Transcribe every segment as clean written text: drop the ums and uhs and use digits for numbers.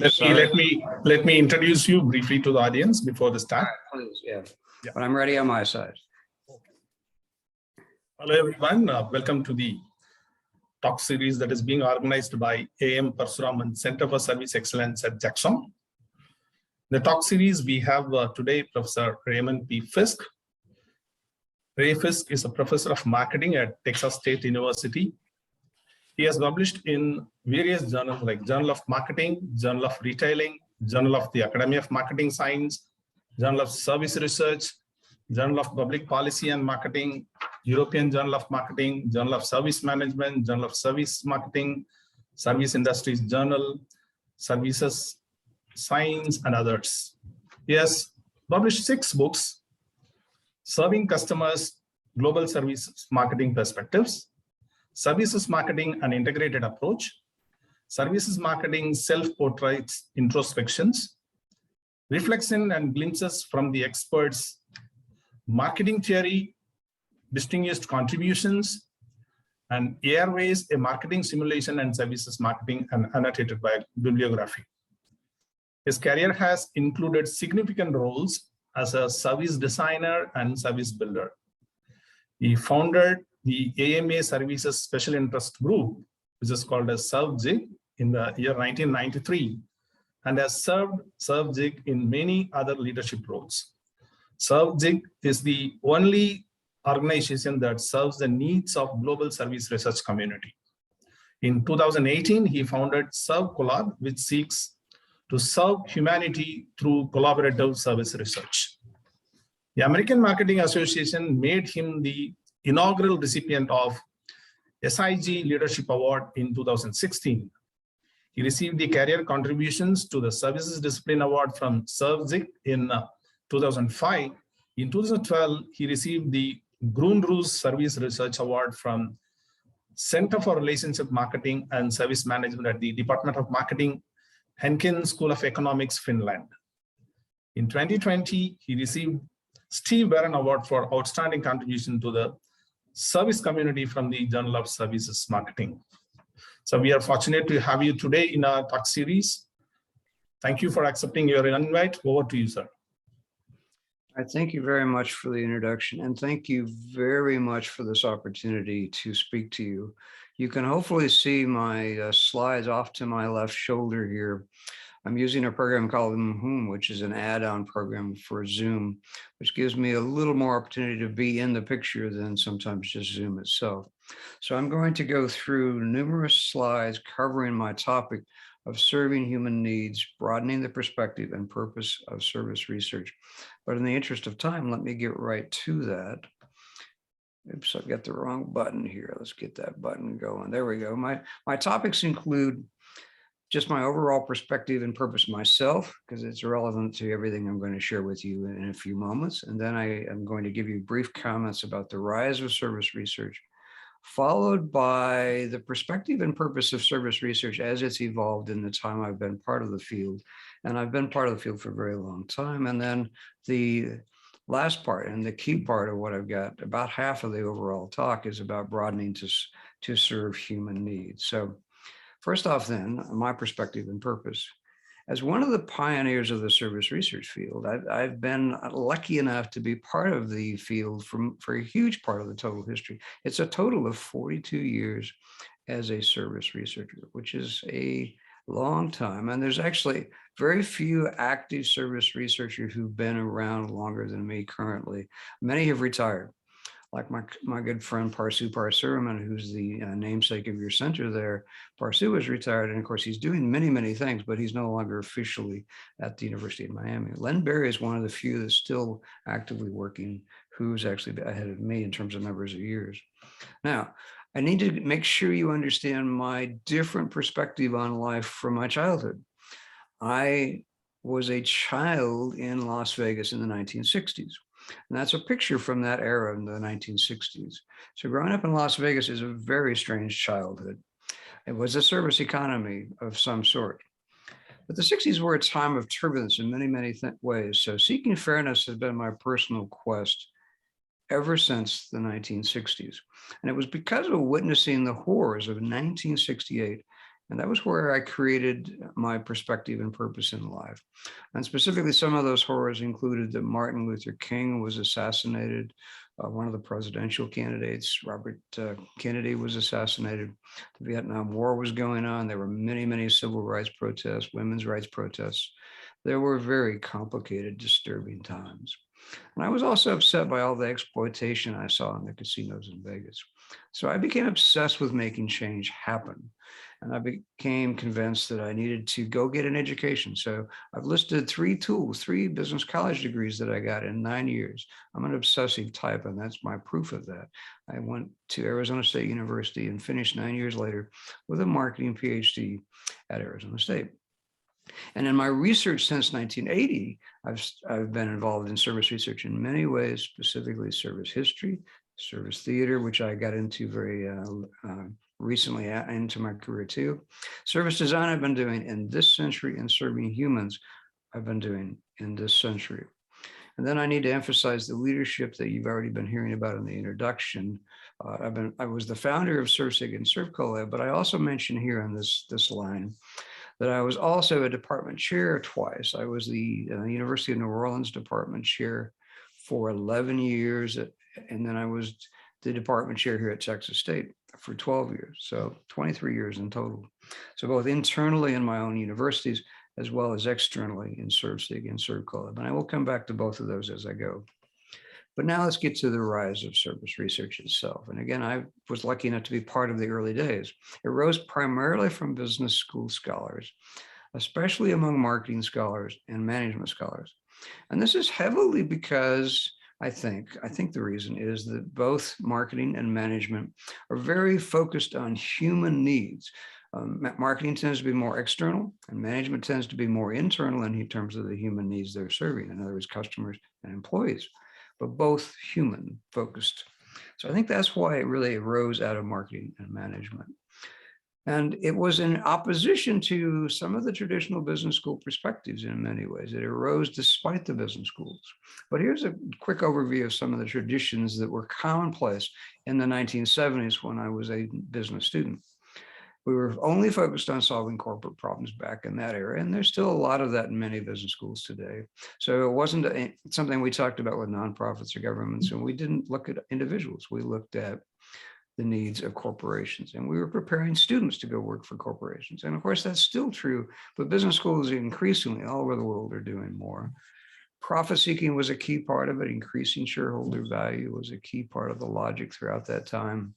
Let me introduce you briefly to the audience before the start. All right, please, yeah. But I'm ready on my side. Hello everyone, welcome to the talk series that is being organized by AM Parshuraman Center for Service Excellence at JagSheth. The talk series we have today Professor Raymond P. Fisk. Ray Fisk is a professor of marketing at Texas State University. He has published in various journals like Journal of Marketing, Journal of Retailing, Journal of the Academy of Marketing Science, Journal of Service Research, Journal of Public Policy and Marketing, European Journal of Marketing, Journal of Service Management, Journal of Service Marketing, Service Industries Journal, Services Science, and others. He has published 6 books: Serving Customers, Global Service Marketing Perspectives, Services Marketing, an Integrated Approach, Services Marketing, Self-Portraits, Introspections, Reflection and Glimpses from the Experts, Marketing Theory, Distinguished Contributions, and Airways, a Marketing Simulation and Services Marketing, and annotated by bibliography. His career has included significant roles as a service designer and service builder. He founded the AMA Services Special Interest Group, which is called as ServCollab, in the year 1993, and has served ServCollab in many other leadership roles. ServCollab is the only organization that serves the needs of global service research community. In 2018, he founded ServCollab, which seeks to serve humanity through collaborative service research. The American Marketing Association made him the inaugural recipient of SIG Leadership Award in 2016. He received the Career Contributions to the Services Discipline Award from ServCollab in 2005. In 2012, he received the Grundrus Service Research Award from Center for Relationship Marketing and Service Management at the Department of Marketing, Henkin School of Economics, Finland. In 2020, he received Steve Barron Award for Outstanding Contribution to the Service Community from the Journal of Services Marketing. So we are fortunate to have you today in our talk series. Thank you for accepting your invite. Over to you, sir. I thank you very much for the introduction, and thank you very much for this opportunity to speak to you. You can hopefully see my slides off to my left shoulder here. I'm using a program called Zoom, which is an add-on program for Zoom, which gives me a little more opportunity to be in the picture than sometimes just Zoom itself. So I'm going to go through numerous slides covering my topic of serving human needs, broadening the perspective and purpose of service research. But in the interest of time, let me get right to that. Oops, I've got the wrong button here. Let's get that button going. There we go. My topics include just my overall perspective and purpose myself, because it's relevant to everything I'm going to share with you in a few moments. And then I am going to give you brief comments about the rise of service research, followed by the perspective and purpose of service research as it's evolved in the time I've been part of the field. And I've been part of the field for a very long time. And then the last part and the key part of what I've got, about half of the overall talk, is about broadening to serve human needs. So first off then, my perspective and purpose. As one of the pioneers of the service research field, I've been lucky enough to be part of the field for a huge part of the total history. It's a total of 42 years as a service researcher, which is a long time. And there's actually very few active service researchers who've been around longer than me currently. Many have retired. Like my good friend Parsu Parsuram, who's the namesake of your center there. Parsu is retired, and of course he's doing many, many things, but he's no longer officially at the University of Miami. Len Berry is one of the few that's still actively working, who's actually ahead of me in terms of numbers of years. Now, I need to make sure you understand my different perspective on life from my childhood. I was a child in Las Vegas in the 1960s. And that's a picture from that era in the 1960s. So growing up in Las Vegas is a very strange childhood. It was a service economy of some sort. But the 60s were a time of turbulence in many, many ways. So seeking fairness has been my personal quest ever since the 1960s. And it was because of witnessing the horrors of 1968 And that was where I created my perspective and purpose in life. And specifically, some of those horrors included that Martin Luther King was assassinated. One of the presidential candidates, Robert Kennedy, was assassinated. The Vietnam War was going on. There were many, many civil rights protests, women's rights protests. There were very complicated, disturbing times. And I was also upset by all the exploitation I saw in the casinos in Vegas. So I became obsessed with making change happen. And I became convinced that I needed to go get an education. So I've listed 3 tools, 3 business college degrees that I got in 9 years. I'm an obsessive type, and that's my proof of that. I went to Arizona State University and finished 9 years later with a marketing PhD at Arizona State. And in my research since 1980, I've been involved in service research in many ways, specifically service history, service theater, which I got into very recently into my career too. Service design I've been doing in this century, and serving humans I've been doing in this century. And then I need to emphasize the leadership that you've already been hearing about in the introduction. I was the founder of ServCollab and ServCollab, but I also mentioned here on this line that I was also a department chair twice. I was the University of New Orleans department chair for 11 years, and then I was the department chair here at Texas State for 12 years, so 23 years in total. So both internally in my own universities, as well as externally in ServCollab and ServCollab. And I will come back to both of those as I go. But now let's get to the rise of service research itself. And again, I was lucky enough to be part of the early days. It rose primarily from business school scholars, especially among marketing scholars and management scholars. And this is heavily because I think the reason is that both marketing and management are very focused on human needs. Marketing tends to be more external, and management tends to be more internal in terms of the human needs they're serving. In other words, customers and employees, but both human focused. So I think that's why it really arose out of marketing and management. And it was in opposition to some of the traditional business school perspectives in many ways. It arose despite the business schools. But here's a quick overview of some of the traditions that were commonplace in the 1970s when I was a business student. We were only focused on solving corporate problems back in that era, and there's still a lot of that in many business schools today. So it wasn't something we talked about with nonprofits or governments, and we didn't look at individuals. We looked at the needs of corporations, and we were preparing students to go work for corporations. And of course, that's still true, but business schools increasingly all over the world are doing more. Profit seeking was a key part of it. Increasing shareholder value was a key part of the logic throughout that time.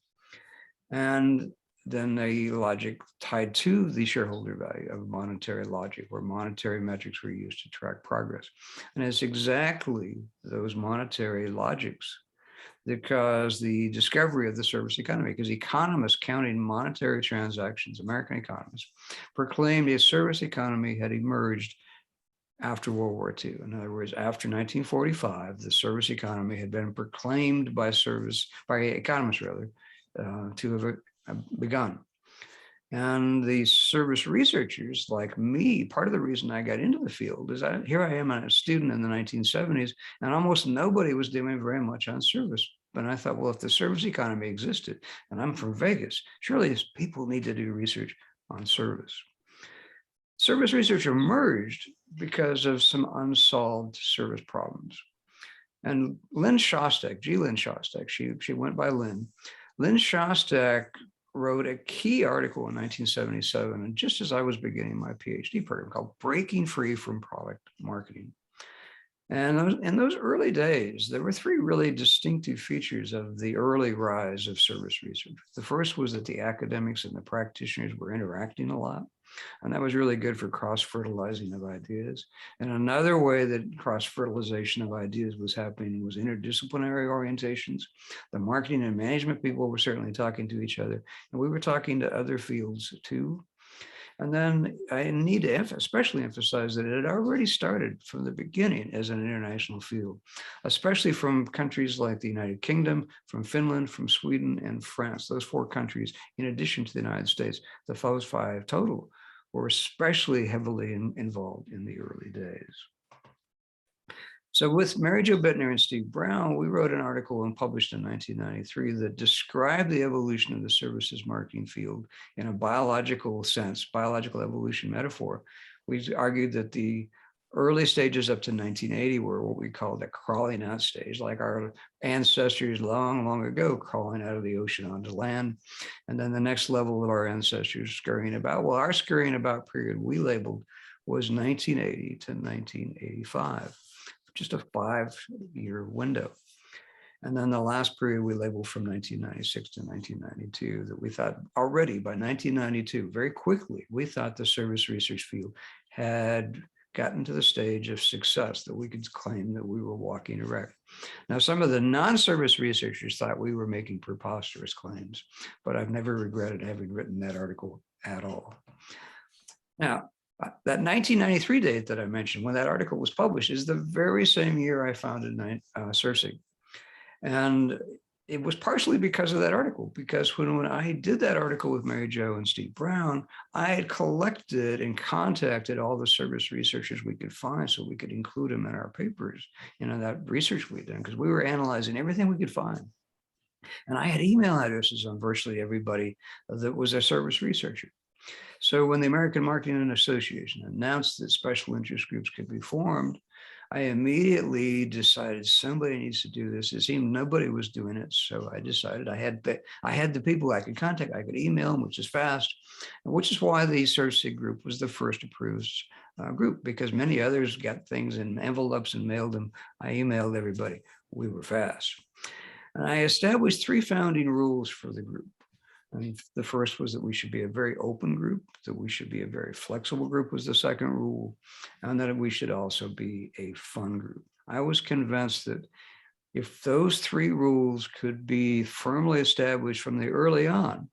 And then the logic tied to the shareholder value of monetary logic, where monetary metrics were used to track progress. And it's exactly those monetary logics that caused the discovery of the service economy, because economists counting monetary transactions, American economists, proclaimed a service economy had emerged after World War II. In other words, after 1945, the service economy had been proclaimed by economists to have begun. And the service researchers like me, part of the reason I got into the field is here I am, a student in the 1970s, and almost nobody was doing very much on service. But I thought, well, if the service economy existed, and I'm from Vegas, surely people need to do research on service. Service research emerged because of some unsolved service problems. And Lynn Shostak, Lynn Shostak, she went by Lynn. Lynn Shostak wrote a key article in 1977, and just as I was beginning my PhD program, called Breaking Free from Product Marketing. And in those early days, there were 3 really distinctive features of the early rise of service research. The first was that the academics and the practitioners were interacting a lot, and that was really good for cross-fertilizing of ideas. And another way that cross-fertilization of ideas was happening was interdisciplinary orientations. The marketing and management people were certainly talking to each other, and we were talking to other fields too. And then I need to especially emphasize that it had already started from the beginning as an international field, especially from countries like the United Kingdom, from Finland, from Sweden, and France. Those 4 countries, in addition to the United States, those 5 total, were especially heavily involved in the early days. So with Mary Jo Bittner and Steve Brown, we wrote an article and published in 1993 that described the evolution of the services marketing field in a biological sense, biological evolution metaphor. We argued that the early stages up to 1980 were what we called the crawling out stage, like our ancestors long, long ago crawling out of the ocean onto land. And then the next level of our ancestors scurrying about. Well, our scurrying about period we labeled was 1980 to 1985, just a 5-year window. And then the last period we labeled from 1996 to 1992 that we thought already by 1992, very quickly, we thought the service research field had gotten to the stage of success that we could claim that we were walking erect. Now, some of the non-service researchers thought we were making preposterous claims, but I've never regretted having written that article at all. Now, that 1993 date that I mentioned, when that article was published, is the very same year I founded ServCig. And it was partially because of that article, because when I did that article with Mary Jo and Steve Brown, I had collected and contacted all the service researchers we could find so we could include them in our papers, that research we'd done, because we were analyzing everything we could find. And I had email addresses on virtually everybody that was a service researcher. So when the American Marketing Association announced that special interest groups could be formed, I immediately decided somebody needs to do this. It seemed nobody was doing it. So I decided I had the people I could contact. I could email them, which is fast, which is why the ServCig group was the first approved group, because many others got things in envelopes and mailed them. I emailed everybody. We were fast. And I established 3 founding rules for the group. And the first was that we should be a very open group, that we should be a very flexible group was the second rule, and that we should also be a fun group. I was convinced that if those 3 rules could be firmly established from the early on,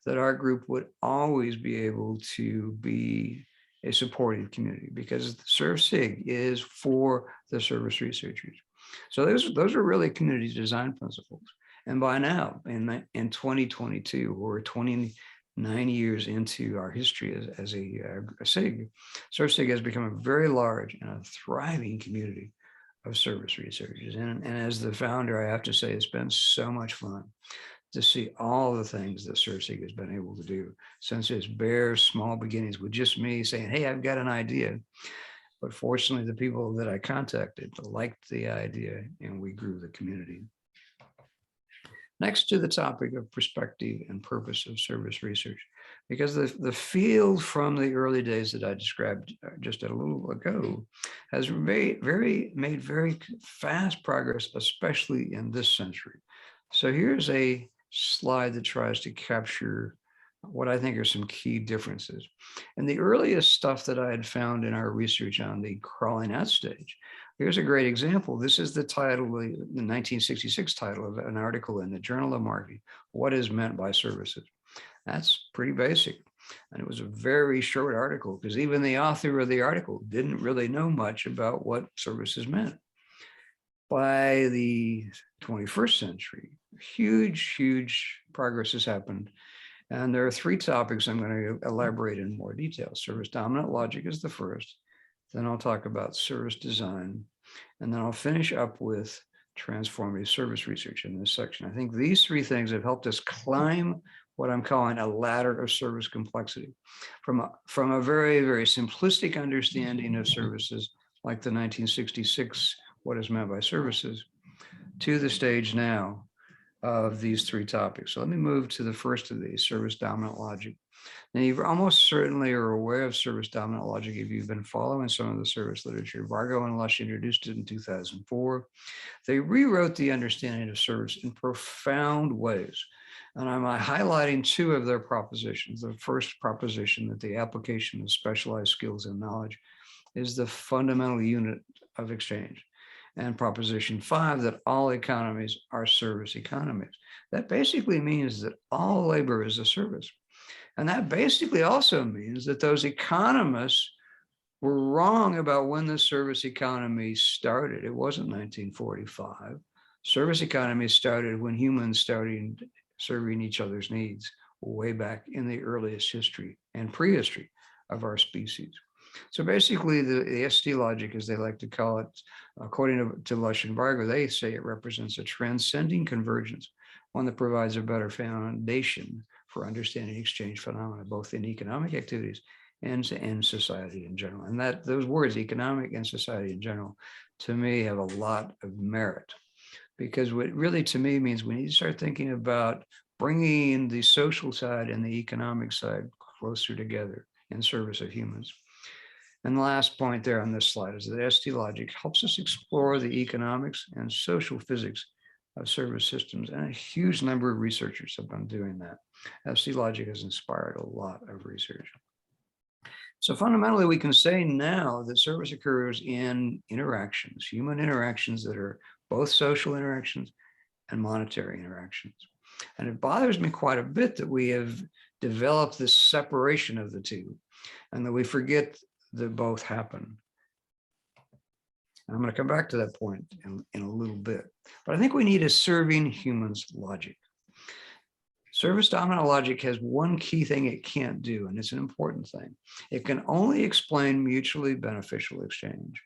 that our group would always be able to be a supportive community, because ServCig is for the service researchers. So those are really community design principles. And by now, in 2022, we're 29 years into our history as a SIG. ServCig has become a very large and a thriving community of service researchers. And as the founder, I have to say, it's been so much fun to see all the things that ServCig has been able to do since its bare, small beginnings with just me saying, hey, I've got an idea. But fortunately, the people that I contacted liked the idea, and we grew the community. Next to the topic of perspective and purpose of service research, because the field from the early days that I described just a little ago has made very fast progress, especially in this century. So here's a slide that tries to capture what I think are some key differences. And the earliest stuff that I had found in our research on the crawling out stage, here's a great example. This is the title, the 1966 title of an article in the Journal of Marketing, What is Meant by Services. That's pretty basic. And it was a very short article because even the author of the article didn't really know much about what services meant. By the 21st century, huge progress has happened. And there are 3 topics I'm going to elaborate in more detail. Service dominant logic is the first. Then I'll talk about service design. And then I'll finish up with transformative service research in this section. I think these 3 things have helped us climb what I'm calling a ladder of service complexity from a very, very simplistic understanding of services like the 1966, what is meant by services, to the stage now of these 3 topics. So let me move to the first of these, service dominant logic. Now, you almost certainly are aware of service dominant logic if you've been following some of the service literature. Vargo and Lush introduced it in 2004. They rewrote the understanding of service in profound ways. And I'm highlighting 2 of their propositions. The first proposition, that the application of specialized skills and knowledge is the fundamental unit of exchange. And proposition 5, that all economies are service economies. That basically means that all labor is a service. And that basically also means that those economists were wrong about when the service economy started. It wasn't 1945. Service economies started when humans started serving each other's needs way back in the earliest history and prehistory of our species. So basically, the ST logic, as they like to call it, according to Lush and Barger, they say it represents a transcending convergence, one that provides a better foundation for understanding exchange phenomena, both in economic activities and in society in general. And that those words, economic and society in general, to me have a lot of merit, because what really to me means we need to start thinking about bringing the social side and the economic side closer together in service of humans. And the last point there on this slide is that ST logic helps us explore the economics and social physics of service systems. And a huge number of researchers have been doing that. ST logic has inspired a lot of research. So fundamentally, we can say now that service occurs in interactions, human interactions that are both social interactions and monetary interactions. And it bothers me quite a bit that we have developed this separation of the two and that we forget that both happen. And I'm going to come back to that point in a little bit. But I think we need a serving humans logic. Service dominant logic has one key thing it can't do, and it's an important thing. It can only explain mutually beneficial exchange.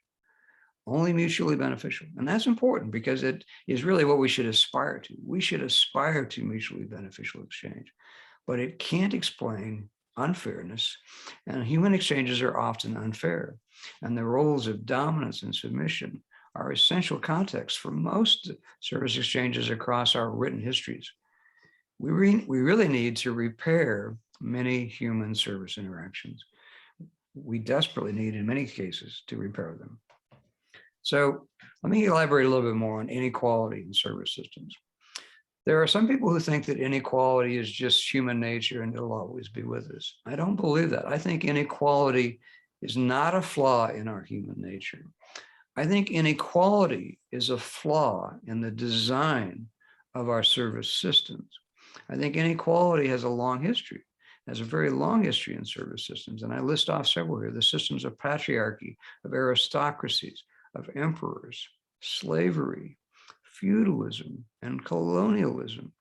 Only mutually beneficial. And that's important because it is really what we should aspire to. We should aspire to mutually beneficial exchange, but it can't explain unfairness, and human exchanges are often unfair. And the roles of dominance and submission are essential contexts for most service exchanges across our written histories. We really need to repair many human service interactions. We desperately need, in many cases, to repair them. So let me elaborate a little bit more on inequality in service systems. There are some people who think that inequality is just human nature and it'll always be with us. I don't believe that. I think inequality is not a flaw in our human nature. I think inequality is a flaw in the design of our service systems. I think inequality has a long history, has a very long history in service systems. And I list off several here: the systems of patriarchy, of aristocracies, of emperors, slavery, feudalism, and colonialism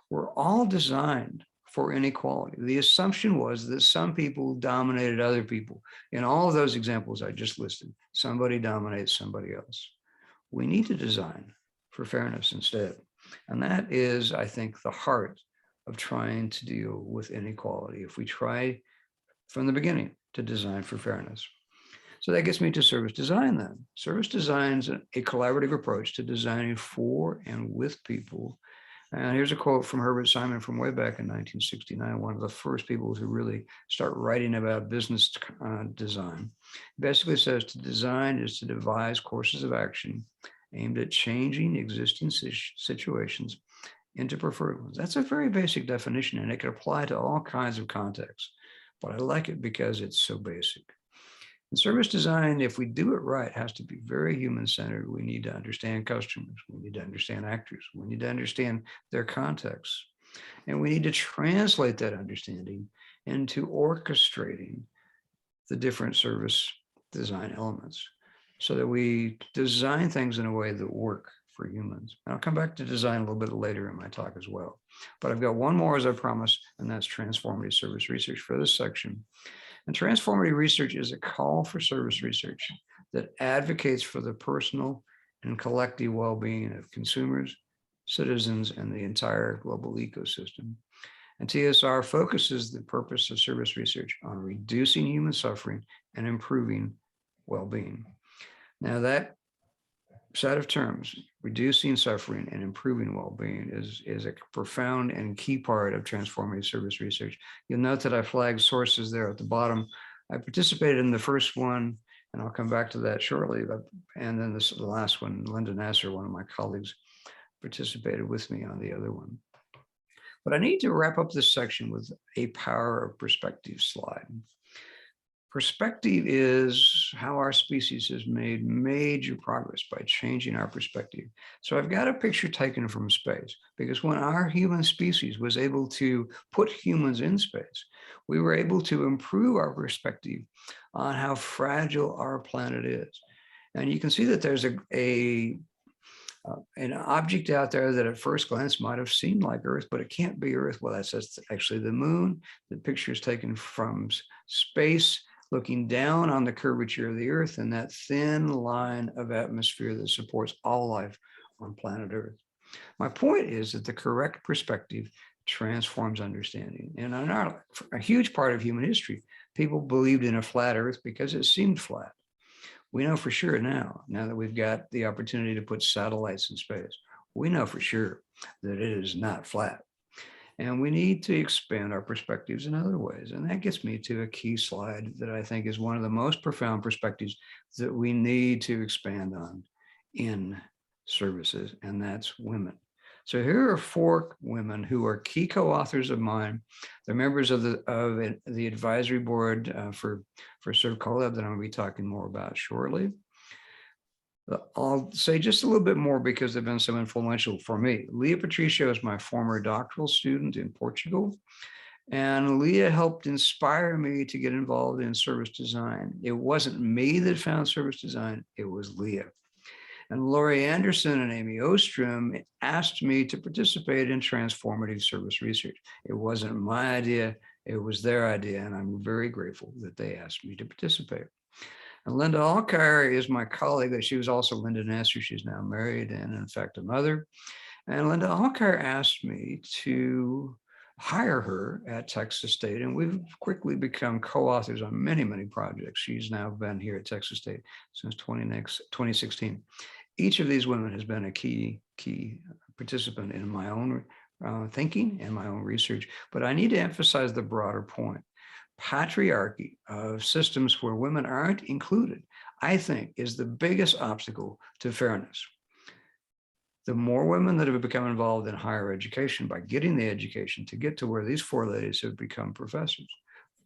were all designed for inequality. The assumption was that some people dominated other people. In all of those examples I just listed, somebody dominates somebody else. We need to design for fairness instead. And that is, I think, the heart of trying to deal with inequality. If we try from the beginning to design for fairness. So that gets me to service design then. Service design is a collaborative approach to designing for and with people. And here's a quote from Herbert Simon from way back in 1969, one of the first people to really start writing about business design. It basically says to design is to devise courses of action aimed at changing existing situations into preferred ones. That's a very basic definition, and it can apply to all kinds of contexts. But I like it because it's so basic. And service design, if we do it right, has to be very human-centered. We need to understand customers. We need to understand actors. We need to understand their contexts. And we need to translate that understanding into orchestrating the different service design elements so that we design things in a way that work for humans. And I'll come back to design a little bit later in my talk as well. But I've got one more, as I promised, and that's transformative service research for this section. And transformative research is a call for service research that advocates for the personal and collective well-being of consumers, citizens, and the entire global ecosystem. And TSR focuses the purpose of service research on reducing human suffering and improving well-being. Now that set of terms, reducing suffering and improving well-being, is a profound and key part of transformative service research. You'll note that I flagged sources there at the bottom. I participated in the first one, and I'll come back to that shortly. And then the last one, Linda Nasser, one of my colleagues, participated with me on the other one. But I need to wrap up this section with a power of perspective slide. Perspective is how our species has made major progress by changing our perspective. So I've got a picture taken from space, because when our human species was able to put humans in space, we were able to improve our perspective on how fragile our planet is. And you can see that there's an object out there that at first glance might have seemed like Earth, but it can't be Earth. Well, that's actually the moon. The picture is taken from space looking down on the curvature of the Earth and that thin line of atmosphere that supports all life on planet Earth. My point is that the correct perspective transforms understanding. And a huge part of human history, people believed in a flat Earth because it seemed flat. We know for sure now that we've got the opportunity to put satellites in space, we know for sure that it is not flat. And we need to expand our perspectives in other ways. And that gets me to a key slide that I think is one of the most profound perspectives that we need to expand on in services, and that's women. So here are 4 women who are key co-authors of mine. They're members of the advisory board for ServCollab that I'm going to be talking more about shortly. I'll say just a little bit more because they've been so influential for me. Leah Patricio is my former doctoral student in Portugal, and Leah helped inspire me to get involved in service design. It wasn't me that found service design, it was Leah. And Laurie Anderson and Amy Ostrom asked me to participate in transformative service research. It wasn't my idea, it was their idea, and I'm very grateful that they asked me to participate. And Linda Alkire is my colleague. She was also Linda Nasser. She's now married and in fact a mother. And Linda Alkire asked me to hire her at Texas State, and we've quickly become co-authors on many, many projects. She's now been here at Texas State since 2016. Each of these women has been a key participant in my own thinking and my own research, but I need to emphasize the broader point. Patriarchy of systems where women aren't included, I think, is the biggest obstacle to fairness. The more women that have become involved in higher education by getting the education to get to where these 4 ladies have become professors,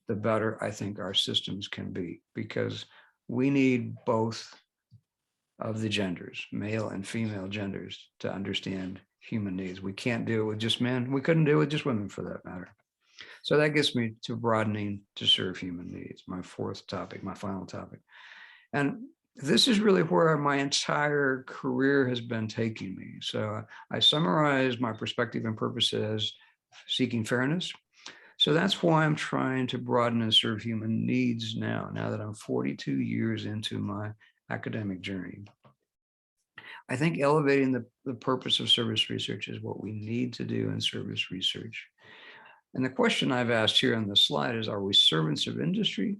the better I think our systems can be, because we need both of the genders, male and female genders, to understand human needs. We can't do it with just men. We couldn't do it with just women for that matter. So that gets me to broadening to serve human needs, my 4th topic, my final topic. And this is really where my entire career has been taking me. So I summarize my perspective and purpose as seeking fairness. So that's why I'm trying to broaden and serve human needs now that I'm 42 years into my academic journey. I think elevating the purpose of service research is what we need to do in service research. And the question I've asked here on the slide is, are we servants of industry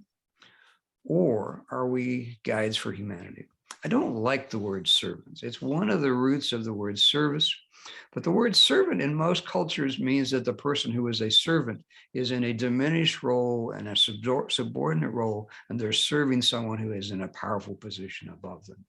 or are we guides for humanity? I don't like the word servants. It's one of the roots of the word service, but the word servant in most cultures means that the person who is a servant is in a diminished role and a subordinate role, and they're serving someone who is in a powerful position above them.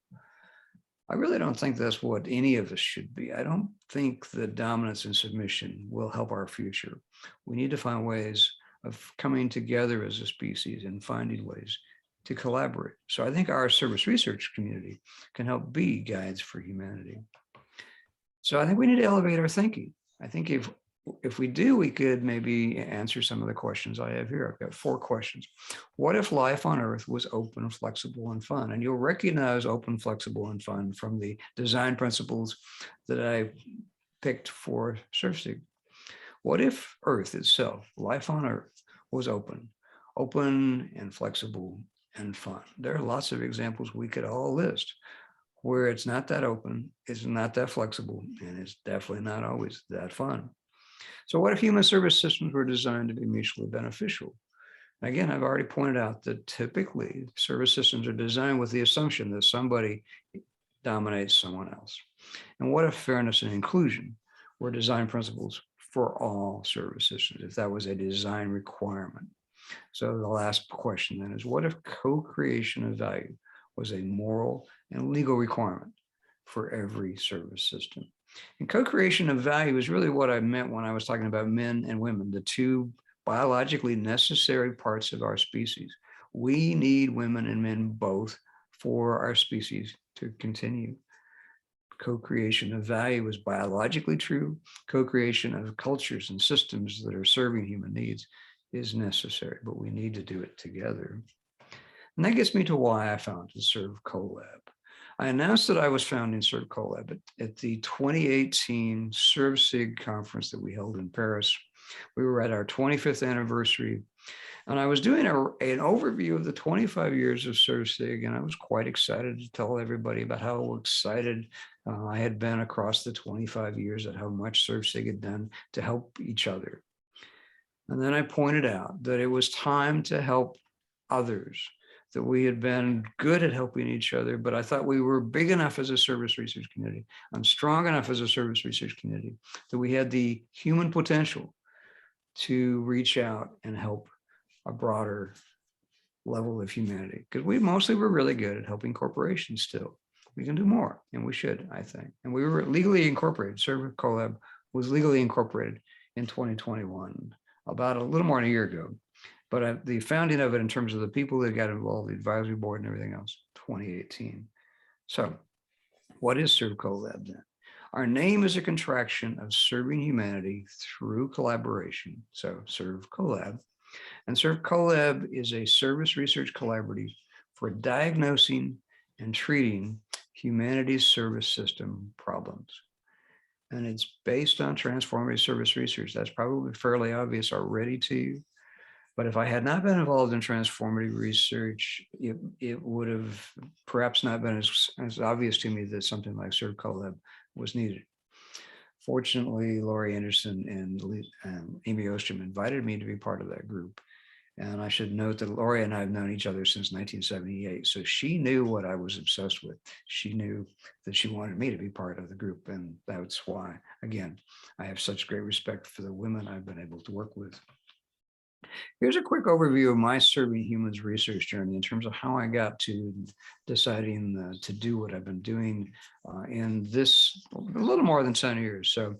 I really don't think that's what any of us should be. I don't think that dominance and submission will help our future. We need to find ways of coming together as a species and finding ways to collaborate. So I think our service research community can help be guides for humanity. So I think we need to elevate our thinking. I think if we do, we could maybe answer some of the questions I have here. I've got 4 questions. What if life on Earth was open, flexible, and fun? And you'll recognize open, flexible, and fun from the design principles that I picked for ServCollab. What if Earth itself, life on Earth, was open and flexible and fun? There are lots of examples we could all list where it's not that open, it's not that flexible, and it's definitely not always that fun. So what if human service systems were designed to be mutually beneficial? Again, I've already pointed out that typically service systems are designed with the assumption that somebody dominates someone else. And what if fairness and inclusion were design principles for all service systems, if that was a design requirement? So the last question then is, what if co-creation of value was a moral and legal requirement for every service system? And co-creation of value is really what I meant when I was talking about men and women, the 2 biologically necessary parts of our species. We need women and men both for our species to continue. Co-creation of value is biologically true. Co-creation of cultures and systems that are serving human needs is necessary, but we need to do it together. And that gets me to why I founded ServCollab. I announced that I was founding ServCollab at the 2018 ServCig conference that we held in Paris. We were at our 25th anniversary, And I was doing an overview of the 25 years of ServCig, and I was quite excited to tell everybody about how excited I had been across the 25 years at how much ServCig had done to help each other. And then I pointed out that it was time to help others, that we had been good at helping each other, but I thought we were big enough as a service research community and strong enough as a service research community that we had the human potential to reach out and help a broader level of humanity, because we mostly were really good at helping corporations still. We can do more, and we should, I think. And we were legally incorporated. ServCollab was legally incorporated in 2021, about a little more than a year ago. But the founding of it in terms of the people that got involved, the advisory board and everything else, 2018. So what is ServCollab then? Our name is a contraction of serving humanity through collaboration. So ServCollab. And ServCollab is a service research collaborative for diagnosing and treating humanity's service system problems. And it's based on transformative service research. That's probably fairly obvious already to you. But if I had not been involved in transformative research, it would have perhaps not been as obvious to me that something like ServCollab was needed. Fortunately, Laurie Anderson and Amy Ostrom invited me to be part of that group. And I should note that Laurie and I have known each other since 1978. So she knew what I was obsessed with. She knew that she wanted me to be part of the group. And that's why, again, I have such great respect for the women I've been able to work with. Here's a quick overview of my serving humans research journey in terms of how I got to deciding to do what I've been doing in this a little more than 10 years. So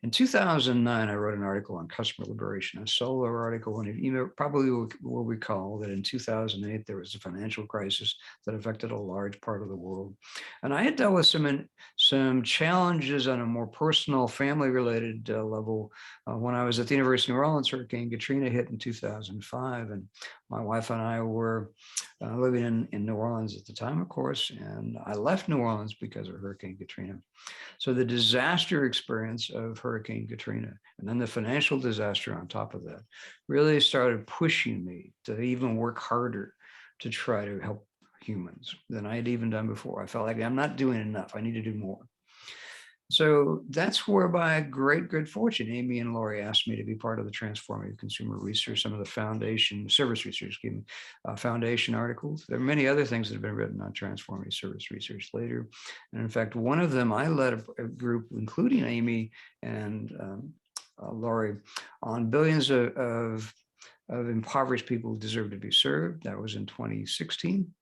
in 2009, I wrote an article on customer liberation, a solo article, and you probably will recall that in 2008, there was a financial crisis that affected a large part of the world. And I had dealt with some challenges on a more personal, family-related level when I was at the University of New Orleans. Hurricane Katrina hit in 2005, and my wife and I were living in New Orleans at the time, of course, and I left New Orleans because of Hurricane Katrina. So the disaster experience of Hurricane Katrina and then the financial disaster on top of that really started pushing me to even work harder to try to help humans than I had even done before. I felt like I'm not doing enough. I need to do more. So that's where, by great good fortune, Amy and Laurie asked me to be part of the Transformative Consumer Research, some of the foundation service research, foundation articles. There are many other things that have been written on transformative service research later. And in fact, one of them, I led a group, including Amy and Laurie, on billions of impoverished people who deserve to be served. That was in 2016.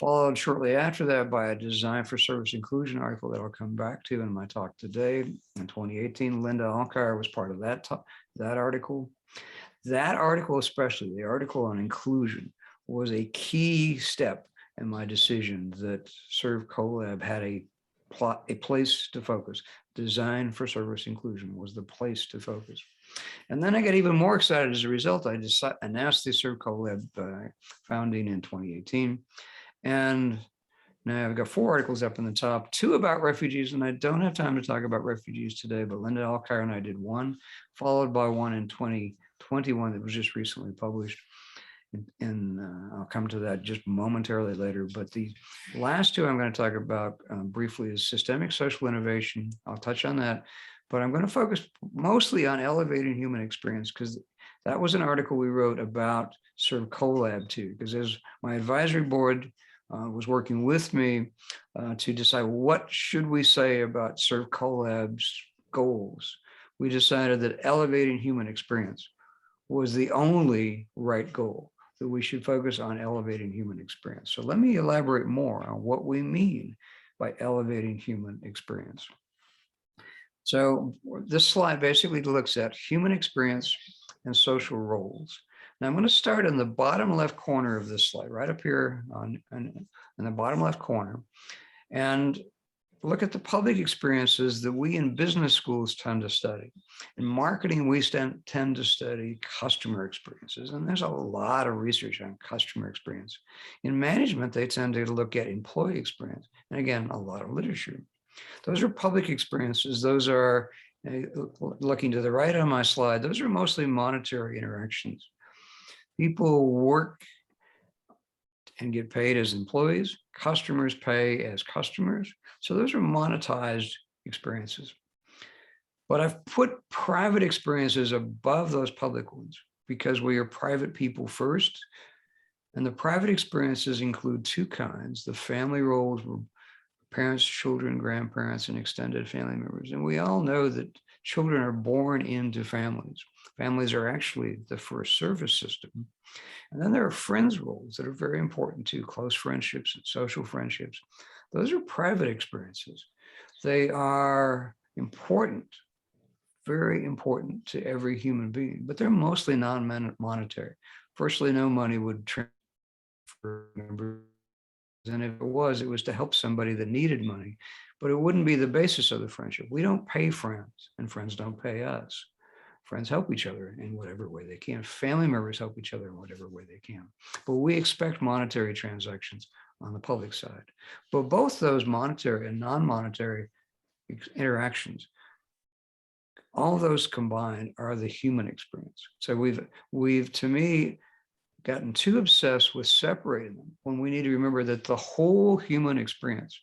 Followed shortly after that by a Design for Service Inclusion article that I'll come back to in my talk today. In 2018, Linda Alkire was part of that article. That article, especially the article on inclusion, was a key step in my decision that ServCollab had a place to focus. Design for Service Inclusion was the place to focus. And then I got even more excited as a result. I announced the ServCollab founding in 2018. And now I've got 4 articles up in the top, 2 about refugees, and I don't have time to talk about refugees today, but Linda Alkire and I did one, followed by one in 2021 that was just recently published. And I'll come to that just momentarily later. But the last 2 I'm going to talk about briefly is systemic social innovation. I'll touch on that, but I'm going to focus mostly on elevating human experience, because that was an article we wrote about ServCollab too, because as my advisory board was working with me to decide what should we say about ServCollab's goals, we decided that elevating human experience was the only right goal, that we should focus on elevating human experience. So let me elaborate more on what we mean by elevating human experience. So this slide basically looks at human experience and social roles. Now I'm going to start in the bottom left corner of this slide, right up here in the bottom left corner, and look at the public experiences that we in business schools tend to study. In marketing, we tend to study customer experiences, and there's a lot of research on customer experience. In management, they tend to look at employee experience, and again, a lot of literature. Those are public experiences. Those are, looking to the right on my slide, those are mostly monetary interactions. People work and get paid as employees. Customers pay as customers. So those are monetized experiences. But I've put private experiences above those public ones because we are private people first. And the private experiences include two kinds: the family roles, where parents, children, grandparents, and extended family members. And we all know that children are born into families. Families are actually the first service system. And then there are friends roles that are very important too: close friendships and social friendships. Those are private experiences. They are important, very important to every human being, but they're mostly non-monetary. Firstly, no money would transfer members. And if it was to help somebody that needed money, but it wouldn't be the basis of the friendship. We don't pay friends, and friends don't pay us. Friends help each other in whatever way they can. Family members help each other in whatever way they can. But we expect monetary transactions on the public side. But both those monetary and non-monetary interactions, all those combined are the human experience. So we've to me, gotten too obsessed with separating them when we need to remember that the whole human experience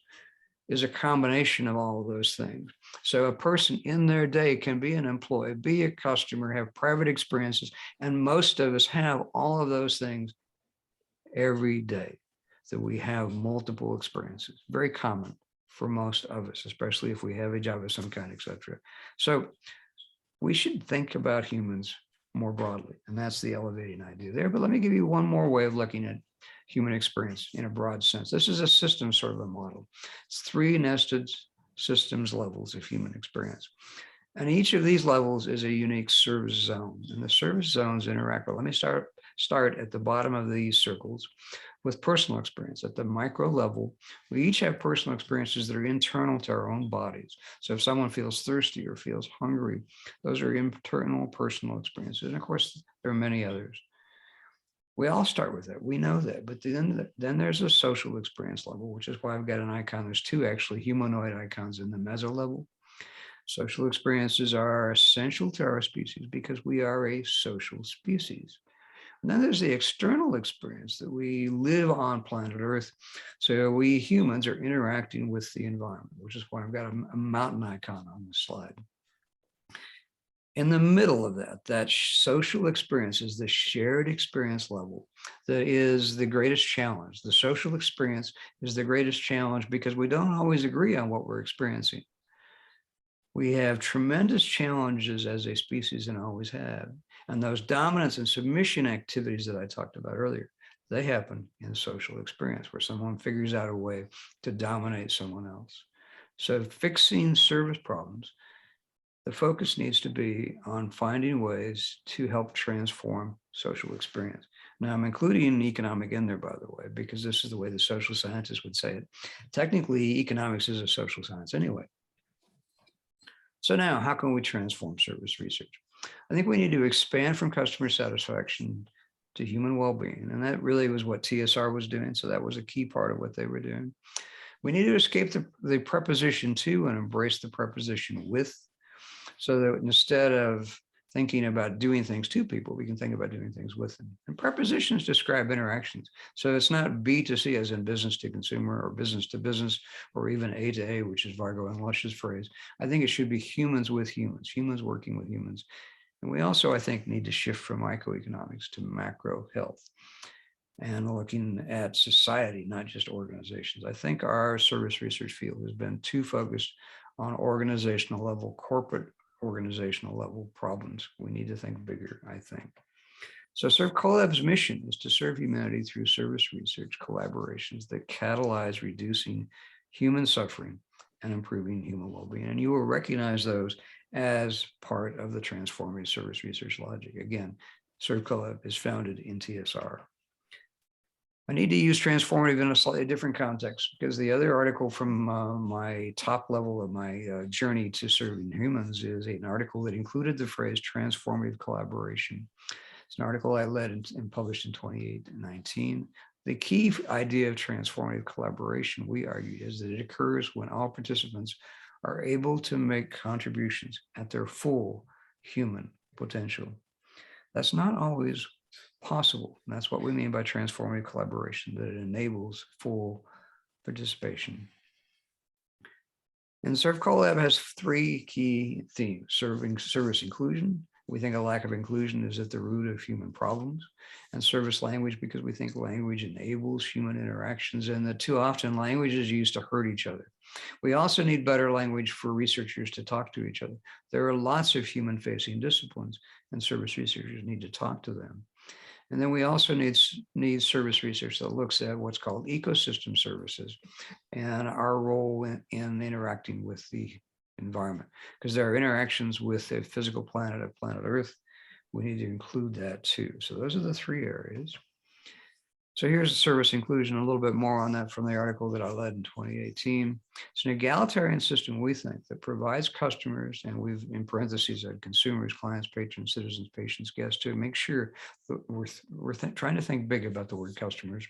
is a combination of all of those things. So a person in their day can be an employee, be a customer, have private experiences, and most of us have all of those things every day, that we have multiple experiences. Very common for most of us, especially if we have a job of some kind, etc. So we should think about humans more broadly, and that's the elevating idea there. But let me give you one more way of looking at human experience in a broad sense. This is a system sort of a model. It's 3 nested systems levels of human experience. And each of these levels is a unique service zone. And the service zones interact. Let me start at the bottom of these circles with personal experience. At the micro level, we each have personal experiences that are internal to our own bodies. So if someone feels thirsty or feels hungry, those are internal personal experiences. And of course, there are many others. We all start with that. We know that. But then there's a social experience level, which is why I've got an icon. There's 2 actually humanoid icons in the meso level. Social experiences are essential to our species because we are a social species. And then there's the external experience that we live on planet Earth. So we humans are interacting with the environment, which is why I've got a mountain icon on this slide. In the middle of that social experience is the shared experience level that is the greatest challenge. The social experience is the greatest challenge because we don't always agree on what we're experiencing. We have tremendous challenges as a species and always have. And those dominance and submission activities that I talked about earlier, they happen in social experience where someone figures out a way to dominate someone else. So fixing service problems, the focus needs to be on finding ways to help transform social experience. Now, I'm including economic in there, by the way, because this is the way the social scientists would say it. Technically, economics is a social science anyway. So now, how can we transform service research? I think we need to expand from customer satisfaction to human well-being. And that really was what TSR was doing. So that was a key part of what they were doing. We need to escape the preposition to and embrace the preposition with, so that instead of thinking about doing things to people, we can think about doing things with them. And prepositions describe interactions. So it's not B to C as in business to consumer or business to business, or even A to A, which is Vargo and Lush's phrase. I think it should be humans with humans, humans working with humans. And we also, I think, need to shift from microeconomics to macro health and looking at society, not just organizations. I think our service research field has been too focused on organizational level, corporate organizational level problems. We need to think bigger, I think. So ServCollab's mission is to serve humanity through service research collaborations that catalyze reducing human suffering and improving human well-being. And you will recognize those as part of the transformative service research logic. Again, ServCollab is founded in TSR. I need to use transformative in a slightly different context, because the other article from my top level of my journey to serving humans is an article that included the phrase transformative collaboration. It's an article I led and published in 2019. The key idea of transformative collaboration, we argue, is that it occurs when all participants are able to make contributions at their full human potential. That's not always possible. And that's what we mean by transformative collaboration, that it enables full participation. And ServCollab has 3 key themes: service inclusion. We think a lack of inclusion is at the root of human problems, and service language, because we think language enables human interactions, and that too often language is used to hurt each other. We also need better language for researchers to talk to each other. There are lots of human-facing disciplines, and service researchers need to talk to them. And then we also need service research that looks at what's called ecosystem services and our role in interacting with the environment, because there are interactions with the physical planet of planet Earth. We need to include that too. So those are the 3 areas. So here's the service inclusion, a little bit more on that from the article that I led in 2018. It's an egalitarian system, we think, that provides customers, and we've in parentheses had consumers, clients, patrons, citizens, patients, guests, to make sure that we're trying to think big about the word customers.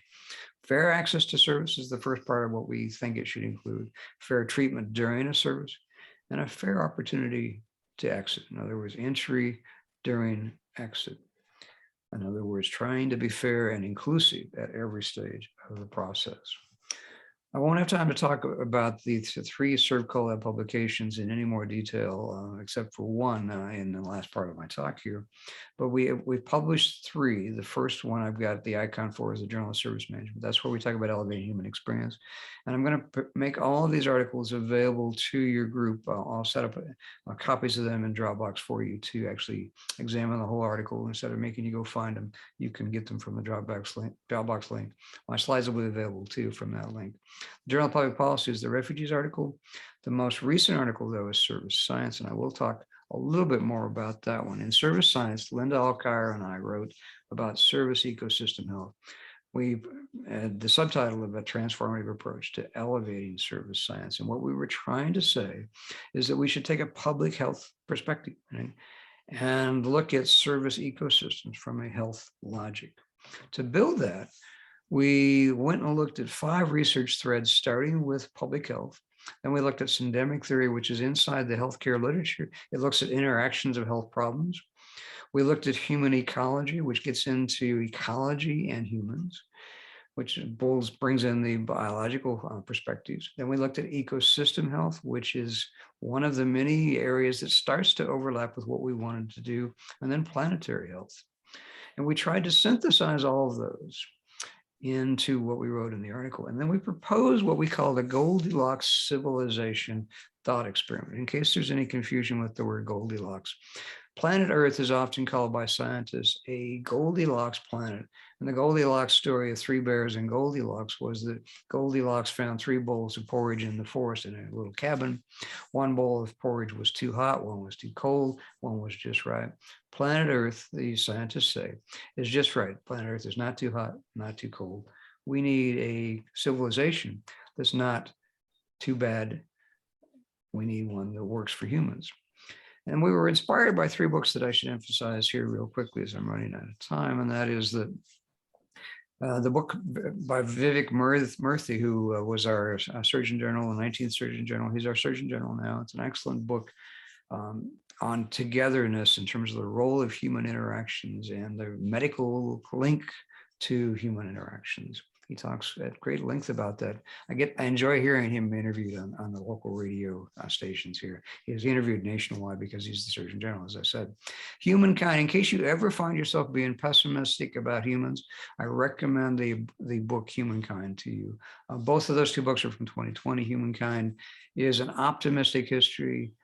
Fair access to service is the first part of what we think it should include. Fair treatment during a service, and a fair opportunity to exit. In other words, entry, during, exit. In other words, trying to be fair and inclusive at every stage of the process. I won't have time to talk about the 3 ServCollab publications in any more detail, except for one in the last part of my talk here. But we've published 3. The first one I've got the icon for is the Journal of Service Management. That's where we talk about elevating human experience. And I'm going to make all of these articles available to your group. I'll set up copies of them in Dropbox for you to actually examine the whole article. Instead of making you go find them, you can get them from the Dropbox link. My slides will be available too from that link. The Journal of Public Policy is the refugees article. The most recent article, though, is Service Science, and I will talk a little bit more about that one. In Service Science, Linda Alkire and I wrote about service ecosystem health. We had the subtitle of a transformative approach to elevating service science. And what we were trying to say is that we should take a public health perspective, right, and look at service ecosystems from a health logic. To build that, we went and looked at 5 research threads, starting with public health. Then we looked at syndemic theory, which is inside the healthcare literature. It looks at interactions of health problems. We looked at human ecology, which gets into ecology and humans, which brings in the biological perspectives. Then we looked at ecosystem health, which is one of the many areas that starts to overlap with what we wanted to do, and then planetary health. And we tried to synthesize all of those into what we wrote in the article. And then we proposed what we call the Goldilocks civilization thought experiment. In case there's any confusion with the word Goldilocks, planet Earth is often called by scientists a Goldilocks planet. And the Goldilocks story of 3 bears and Goldilocks was that Goldilocks found 3 bowls of porridge in the forest in a little cabin. 1 bowl of porridge was too hot, 1 was too cold, 1 was just right. Planet Earth, the scientists say, is just right. Planet Earth is not too hot, not too cold. We need a civilization that's not too bad. We need one that works for humans. And we were inspired by 3 books that I should emphasize here real quickly as I'm running out of time. And that is the book by Vivek Murthy, who was our Surgeon General, the 19th Surgeon General. He's our Surgeon General now. It's an excellent book on togetherness in terms of the role of human interactions and the medical link to human interactions. He talks at great length about that. I enjoy hearing him interviewed on the local radio stations here. He was interviewed nationwide because he's the Surgeon General, as I said. Humankind, in case you ever find yourself being pessimistic about humans, I recommend the book Humankind to you. Both of those 2 books are from 2020. Humankind is an optimistic history.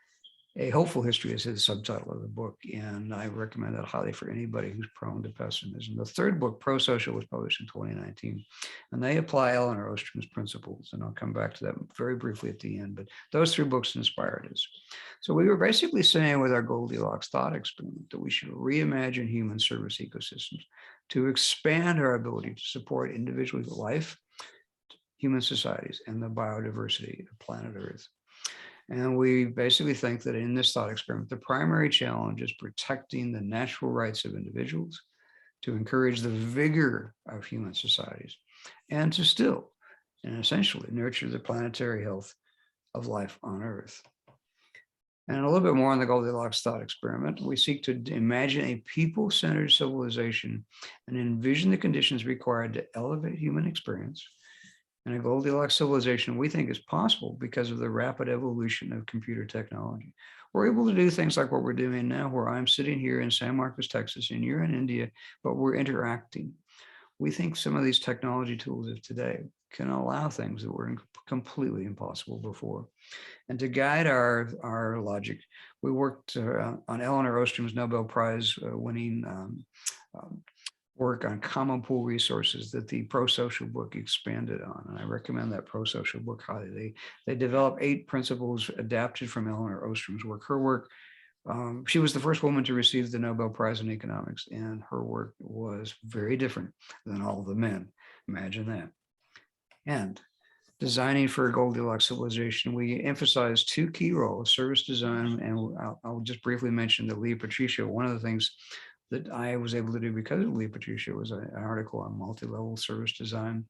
A Hopeful History is his subtitle of the book, and I recommend that highly for anybody who's prone to pessimism. The 3rd book, Pro-Social, was published in 2019, and they apply Eleanor Ostrom's principles, and I'll come back to that very briefly at the end, but those 3 books inspired us. So we were basically saying with our Goldilocks thought experiment that we should reimagine human service ecosystems to expand our ability to support individual life, human societies, and the biodiversity of planet Earth. And we basically think that in this thought experiment, the primary challenge is protecting the natural rights of individuals, to encourage the vigor of human societies, and to still and essentially nurture the planetary health of life on Earth. And a little bit more on the Goldilocks thought experiment. We seek to imagine a people-centered civilization and envision the conditions required to elevate human experience. And a Goldilocks civilization we think is possible because of the rapid evolution of computer technology. We're able to do things like what we're doing now, where I'm sitting here in San Marcos, Texas, and you're in India, but we're interacting. We think some of these technology tools of today can allow things that were completely impossible before. And to guide our logic, we worked on Eleanor Ostrom's Nobel Prize winning work on common pool resources that the pro-social book expanded on. And I recommend that pro-social book highly. They developed 8 principles adapted from Eleanor Ostrom's work. Her work, she was the first woman to receive the Nobel Prize in economics, and her work was very different than all the men. Imagine that. And designing for a Goldilocks civilization, we emphasize 2 key roles, service design, and I'll just briefly mention that Leah Patricia. One of the things that I was able to do because of Leah Patricia was an article on multi-level service design.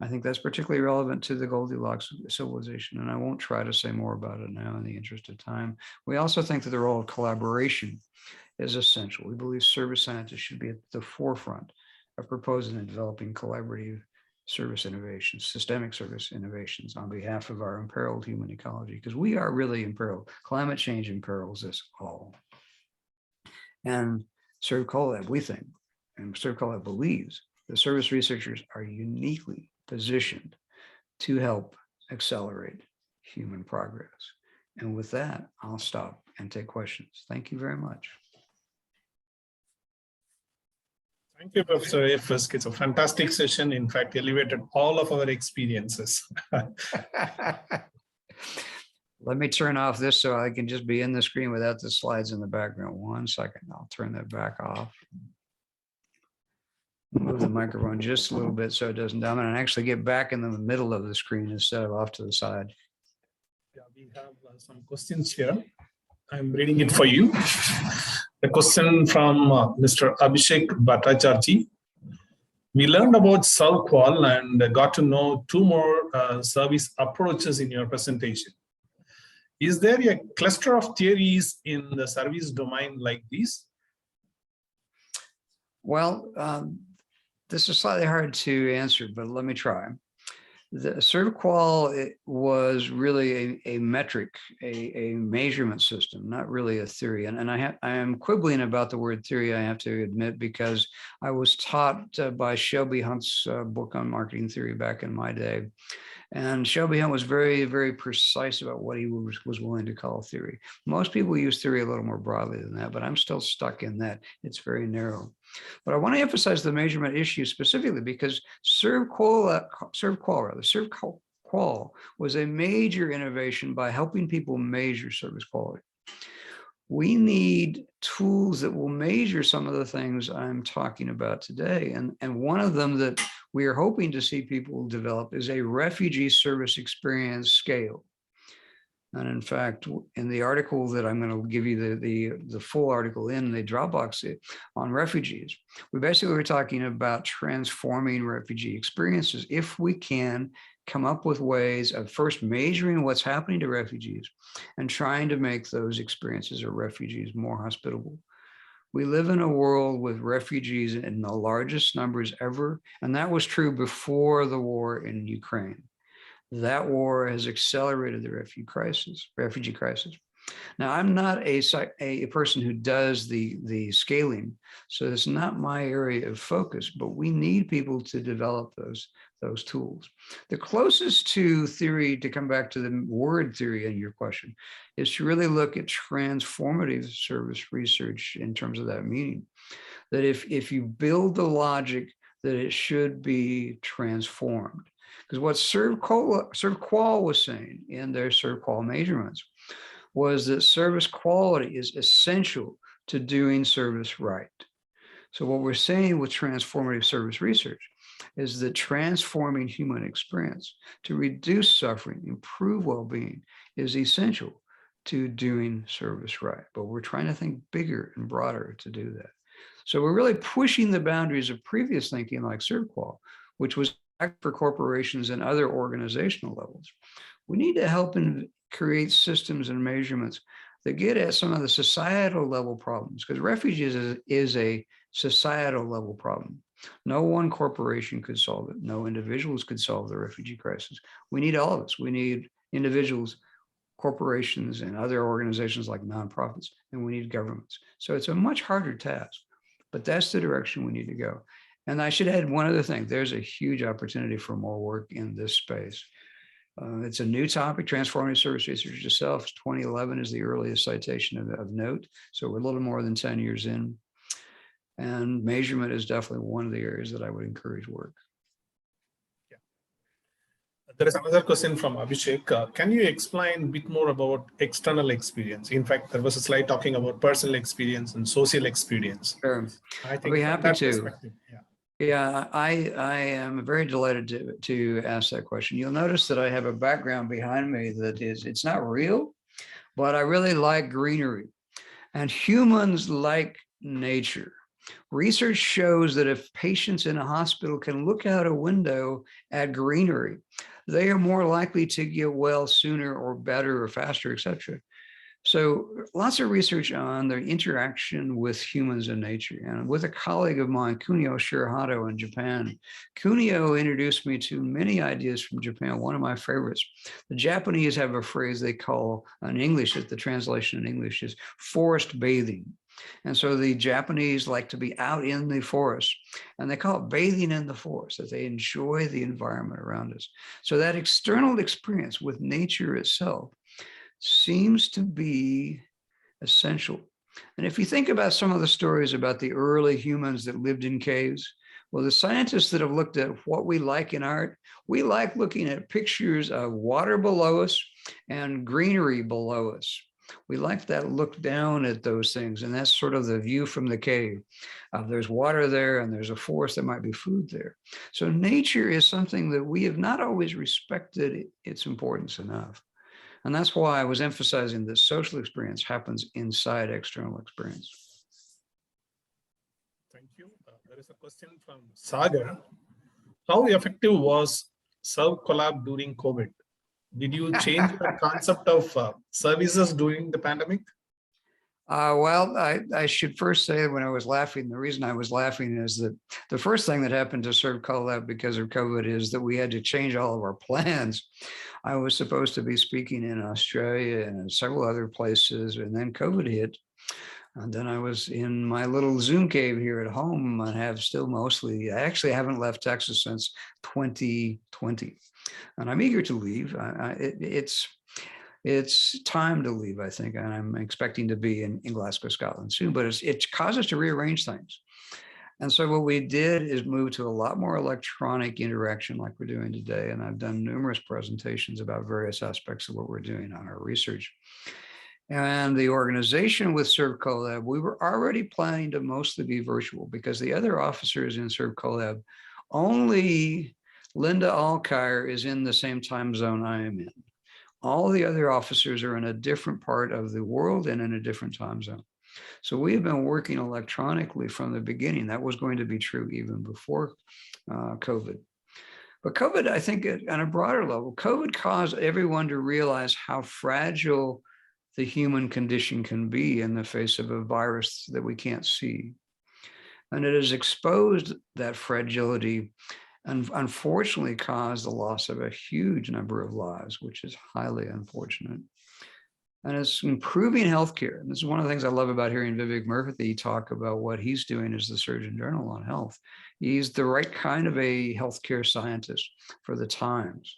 I think that's particularly relevant to the Goldilocks civilization, and I won't try to say more about it now in the interest of time. We also think that the role of collaboration is essential. We believe service scientists should be at the forefront of proposing and developing collaborative service innovations, systemic service innovations on behalf of our imperiled human ecology, because we are really imperiled. Climate change imperils us all. And ServCollab, we think, and ServCollab believes that service researchers are uniquely positioned to help accelerate human progress. And with that, I'll stop and take questions. Thank you very much. Thank you, Professor A. Fisk. It's a fantastic session. In fact, elevated all of our experiences. Let me turn off this so I can just be in the screen without the slides in the background. 1 second. I'll turn that back off. Move the microphone just a little bit so it doesn't dominate, and actually get back in the middle of the screen instead of off to the side. Yeah, we have some questions here. I'm reading it for you. A question from Mr. Abhishek Bhattacharjee. We learned about ServQual and got to know 2 more service approaches in your presentation. Is there a cluster of theories in the service domain like these? Well, this is slightly hard to answer, but let me try. The ServQual was really a metric, a measurement system, not really a theory. And I am quibbling about the word theory, I have to admit, because I was taught by Shelby Hunt's book on marketing theory back in my day. And Shelby Hunt was very, very precise about what he was willing to call theory. Most people use theory a little more broadly than that, but I'm still stuck in that. It's very narrow. But I want to emphasize the measurement issue specifically because ServQual was a major innovation by helping people measure service quality. We need tools that will measure some of the things I'm talking about today. And one of them that we are hoping to see people develop is a refugee service experience scale. And in fact, in the article that I'm going to give you the full article in the Dropbox on refugees, we basically were talking about transforming refugee experiences if we can come up with ways of first measuring what's happening to refugees and trying to make those experiences of refugees more hospitable. We live in a world with refugees in the largest numbers ever, and that was true before the war in Ukraine. That war has accelerated the refugee crisis. Now, I'm not a person who does the scaling, so it's not my area of focus, but we need people to develop those tools. The closest to theory, to come back to the word theory in your question, is to really look at transformative service research in terms of that meaning. That if you build the logic, that it should be transformed. Because what ServQual was saying in their ServQual measurements was that service quality is essential to doing service right. So what we're saying with transformative service research is that transforming human experience to reduce suffering, improve well-being is essential to doing service right. But we're trying to think bigger and broader to do that. So we're really pushing the boundaries of previous thinking like ServQual, which was for corporations and other organizational levels. We need to help create systems and measurements that get at some of the societal level problems, because refugees is a societal level problem. No one corporation could solve it. No individuals could solve the refugee crisis. We need all of us. We need individuals, corporations, and other organizations like nonprofits, and we need governments. So it's a much harder task, but that's the direction we need to go. And I should add one other thing. There's a huge opportunity for more work in this space. It's a new topic, transformative service research itself. 2011 is the earliest citation of note. So we're a little more than 10 years in. And measurement is definitely one of the areas that I would encourage work. Yeah. There is another question from Abhishek. Can you explain a bit more about external experience? In fact, there was a slide talking about personal experience and social experience. Sure. I think I'll be happy to. Yeah. Yeah, I am very delighted to ask that question. You'll notice that I have a background behind me that it's not real, but I really like greenery, and humans like nature. Research shows that if patients in a hospital can look out a window at greenery, they are more likely to get well sooner or better or faster, etc. So lots of research on the interaction with humans and nature. And with a colleague of mine, Kunio Shirahato in Japan, Kunio introduced me to many ideas from Japan. One of my favorites, the Japanese have a phrase they call in English, the translation in English is forest bathing. And so the Japanese like to be out in the forest, and they call it bathing in the forest, that they enjoy the environment around us. So that external experience with nature itself seems to be essential. And if you think about some of the stories about the early humans that lived in caves, well, the scientists that have looked at what we like in art, we like looking at pictures of water below us and greenery below us. We like that look down at those things, and that's sort of the view from the cave. There's water there, and there's a forest, there might be food there. So nature is something that we have not always respected its importance enough. And that's why I was emphasizing that social experience happens inside external experience. Thank you. There is a question from Sagar. How effective was ServCollab during COVID? Did you change the concept of services during the pandemic? Well, I should first say when I was laughing, the reason I was laughing is that the first thing that happened to ServCollab because of COVID is that we had to change all of our plans. I was supposed to be speaking in Australia and in several other places, and then COVID hit. And then I was in my little Zoom cave here at home and have still mostly, I actually haven't left Texas since 2020. And I'm eager to leave. It's time to leave, I think, and I'm expecting to be in Glasgow, Scotland soon, but it caused us to rearrange things. And so what we did is move to a lot more electronic interaction like we're doing today. And I've done numerous presentations about various aspects of what we're doing on our research. And the organization with ServCollab, we were already planning to mostly be virtual because the other officers in ServCollab, only Linda Alkire is in the same time zone I am in. All the other officers are in a different part of the world and in a different time zone. So we have been working electronically from the beginning. That was going to be true even before COVID. But COVID, I think on a broader level, COVID caused everyone to realize how fragile the human condition can be in the face of a virus that we can't see. And it has exposed that fragility and unfortunately caused the loss of a huge number of lives, which is highly unfortunate. And it's improving healthcare. And this is one of the things I love about hearing Vivek Murthy talk about what he's doing as the Surgeon General on health. He's the right kind of a healthcare scientist for the times,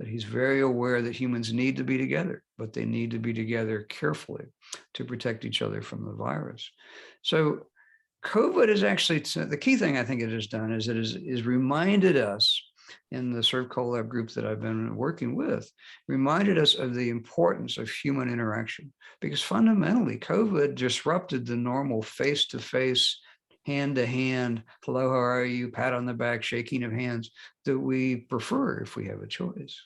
that he's very aware that humans need to be together, but they need to be together carefully to protect each other from the virus. So COVID is actually, the key thing I think it has done is it has reminded us in the ServCollab group that I've been working with, reminded us of the importance of human interaction, because fundamentally COVID disrupted the normal face-to-face, hand-to-hand, hello, how are you, pat on the back, shaking of hands that we prefer if we have a choice.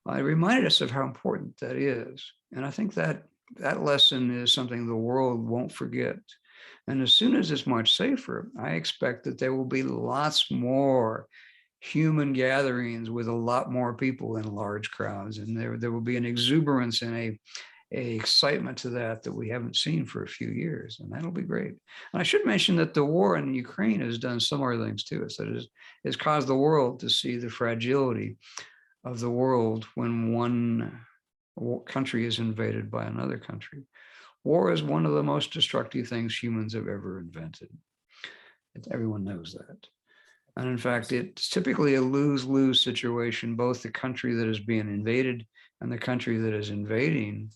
It reminded us of how important that is. And I think that lesson is something the world won't forget. And as soon as it's much safer, I expect that there will be lots more human gatherings with a lot more people in large crowds. And there will be an exuberance and excitement to that we haven't seen for a few years, and that'll be great. And I should mention that the war in Ukraine has done similar things to us. That is, has caused the world to see the fragility of the world when one country is invaded by another country. War is one of the most destructive things humans have ever invented. Everyone knows that. And in fact, it's typically a lose-lose situation. Both the country that is being invaded and the country that is invading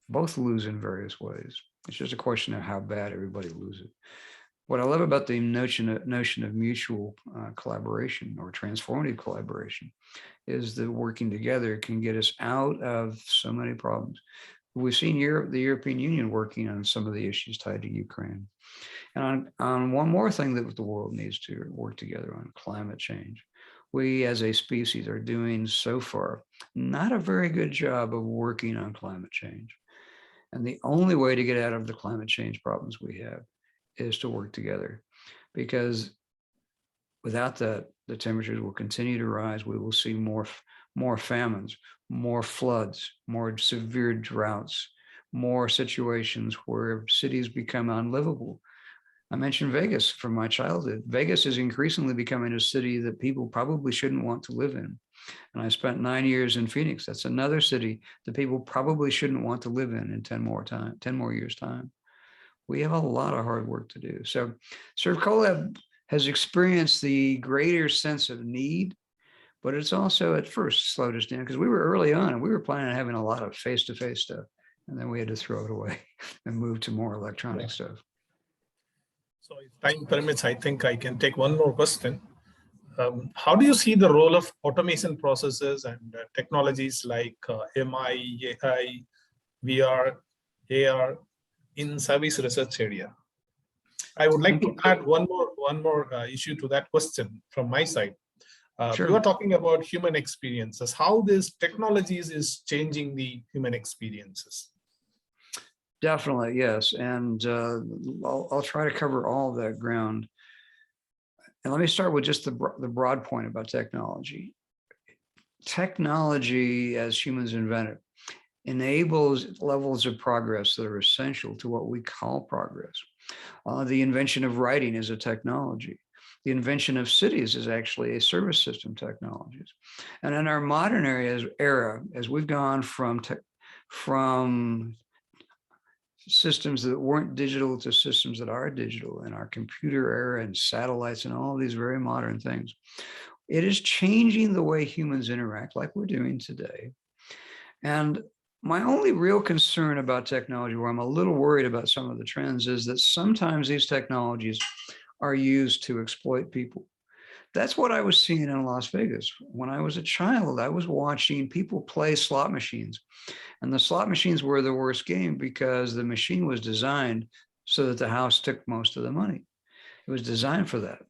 both lose in various ways. It's just a question of how bad everybody loses. What I love about the notion of mutual collaboration or transformative collaboration is that working together can get us out of so many problems. We've seen the European Union working on some of the issues tied to Ukraine. And on one more thing that the world needs to work together on, climate change. We as a species are doing so far not a very good job of working on climate change. And the only way to get out of the climate change problems we have is to work together, because without that, the temperatures will continue to rise. We will see more famines, more floods, more severe droughts, more situations where cities become unlivable. I mentioned Vegas from my childhood. Vegas is increasingly becoming a city that people probably shouldn't want to live in. And I spent 9 years in Phoenix. That's another city that people probably shouldn't want to live in 10 more years' time. We have a lot of hard work to do. So ServCollab has experienced the greater sense of need, but it's also at first slowed us down because we were early on and we were planning on having a lot of face-to-face stuff. And then we had to throw it away and move to more electronic stuff. So if time permits, I think I can take one more question. How do you see the role of automation processes and technologies like MI, AI, VR, AR in service research area? I would like to add one more issue to that question from my side. Sure. You are talking about human experiences, how this technologies is changing the human experiences. Definitely, yes. And I'll try to cover all of that ground. And let me start with just the broad point about technology. Technology, as humans invent it, enables levels of progress that are essential to what we call progress. The invention of writing is a technology. The invention of cities is actually a service system technologies. And in our modern era, as we've gone from systems that weren't digital to systems that are digital, in our computer era and satellites and all of these very modern things, it is changing the way humans interact like we're doing today. And my only real concern about technology, where I'm a little worried about some of the trends, is that sometimes these technologies are used to exploit people. That's what I was seeing in Las Vegas. When I was a child, I was watching people play slot machines. And the slot machines were the worst game because the machine was designed so that the house took most of the money. It was designed for that.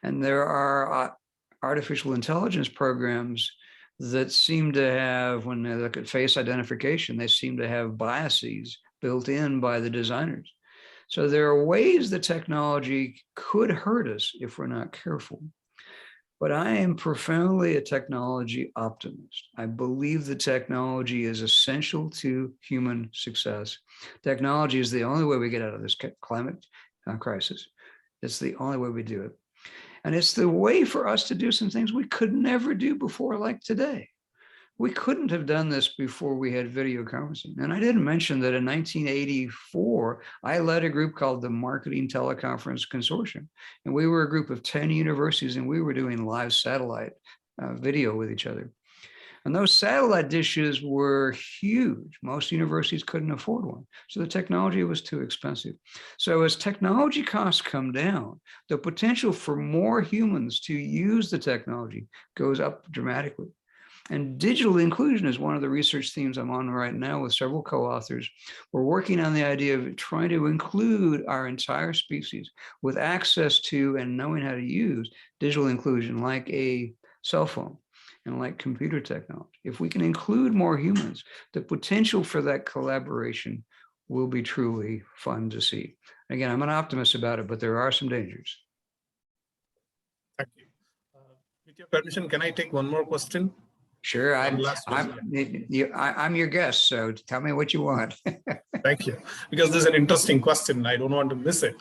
And there are artificial intelligence programs that seem to have, when they look at face identification, they seem to have biases built in by the designers. So there are ways that technology could hurt us if we're not careful. But I am profoundly a technology optimist. I believe the technology is essential to human success. Technology is the only way we get out of this climate crisis. It's the only way we do it. And it's the way for us to do some things we could never do before, like today. We couldn't have done this before we had video conferencing. And I didn't mention that in 1984, I led a group called the Marketing Teleconference Consortium. And we were a group of 10 universities, and we were doing live satellite video with each other. And those satellite dishes were huge. Most universities couldn't afford one. So the technology was too expensive. So as technology costs come down, the potential for more humans to use the technology goes up dramatically. And digital inclusion is one of the research themes I'm on right now with several co-authors. We're working on the idea of trying to include our entire species with access to and knowing how to use digital inclusion, like a cell phone and like computer technology. If we can include more humans, the potential for that collaboration will be truly fun to see. Again, I'm an optimist about it, but there are some dangers. Thank you. With your permission, can I take one more question? Sure. One last question. I'm your guest, so tell me what you want. Thank you. Because this is an interesting question. I don't want to miss it.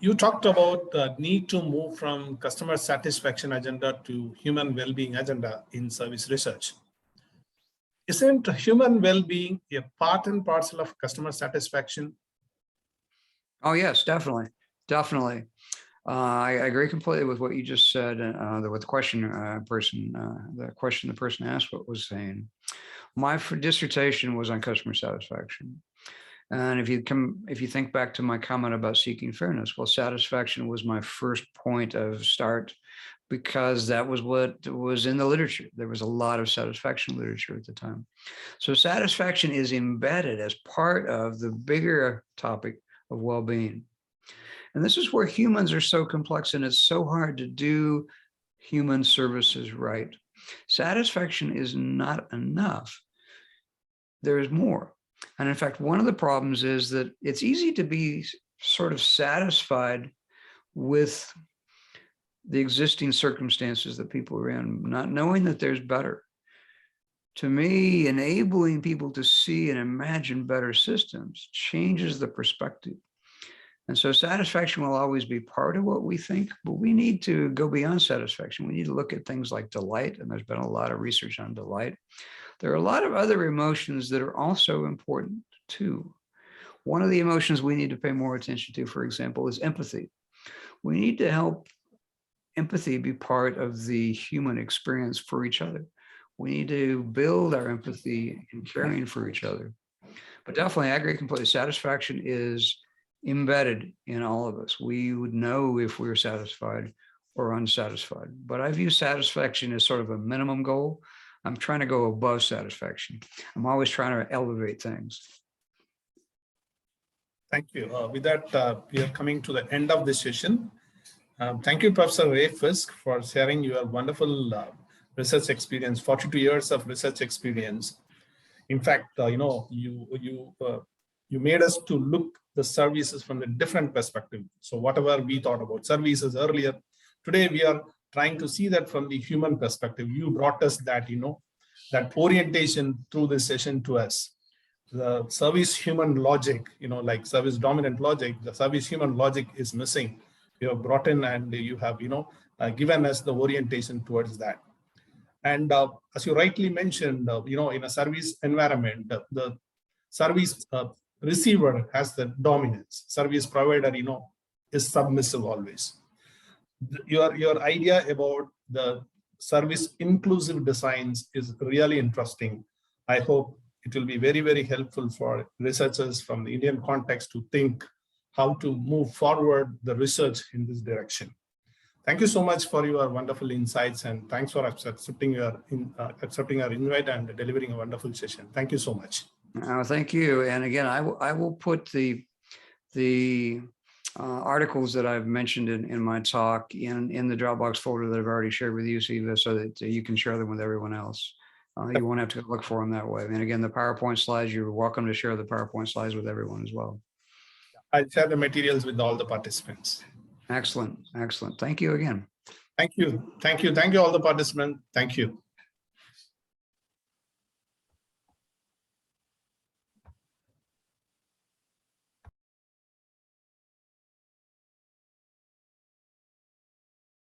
You talked about the need to move from customer satisfaction agenda to human well-being agenda in service research. Isn't human well-being a part and parcel of customer satisfaction? Oh, yes, definitely. Definitely. I agree completely with what you just said. With the question the person asked what was saying. My dissertation was on customer satisfaction. And if you think back to my comment about seeking fairness, well, satisfaction was my first point of start because that was what was in the literature. There was a lot of satisfaction literature at the time. So satisfaction is embedded as part of the bigger topic of well-being. And this is where humans are so complex and it's so hard to do human services right. Satisfaction is not enough. There is more. And in fact, one of the problems is that it's easy to be sort of satisfied with the existing circumstances that people are in, not knowing that there's better. To me, enabling people to see and imagine better systems changes the perspective. And so satisfaction will always be part of what we think, but we need to go beyond satisfaction. We need to look at things like delight, and there's been a lot of research on delight. There are a lot of other emotions that are also important too. One of the emotions we need to pay more attention to, for example, is empathy. We need to help empathy be part of the human experience for each other. We need to build our empathy in caring for each other. But definitely, I agree completely. Satisfaction is embedded in all of us. We would know if we're satisfied or unsatisfied. But I view satisfaction as sort of a minimum goal. I'm trying to go above satisfaction. I'm always trying to elevate things. Thank you. With that, we are coming to the end of this session. Thank you, Professor Ray Fisk, for sharing your wonderful research experience, 42 years of research experience. In fact, you made us to look the services from a different perspective. So whatever we thought about services earlier, today we are trying to see that from the human perspective. You brought us that, that orientation through this session to us. The service human logic, like service dominant logic, the service human logic is missing. You have brought in and you have, given us the orientation towards that. And as you rightly mentioned, in a service environment, the service receiver has the dominance. Service provider, is submissive always. Your idea about the service inclusive designs is really interesting. I hope it will be very, very helpful for researchers from the Indian context to think how to move forward the research in this direction. Thank you so much for your wonderful insights, and thanks for accepting our invite and delivering a wonderful session. Thank you so much. Thank you. And again, I will put the articles that I've mentioned in my talk in the Dropbox folder that I've already shared with you, Siva, so that you can share them with everyone else. You won't have to look for them that way. And again, the PowerPoint slides, you're welcome to share the PowerPoint slides with everyone as well. I'll share the materials with all the participants. Excellent. Excellent. Thank you again. Thank you. Thank you. Thank you all the participants. Thank you.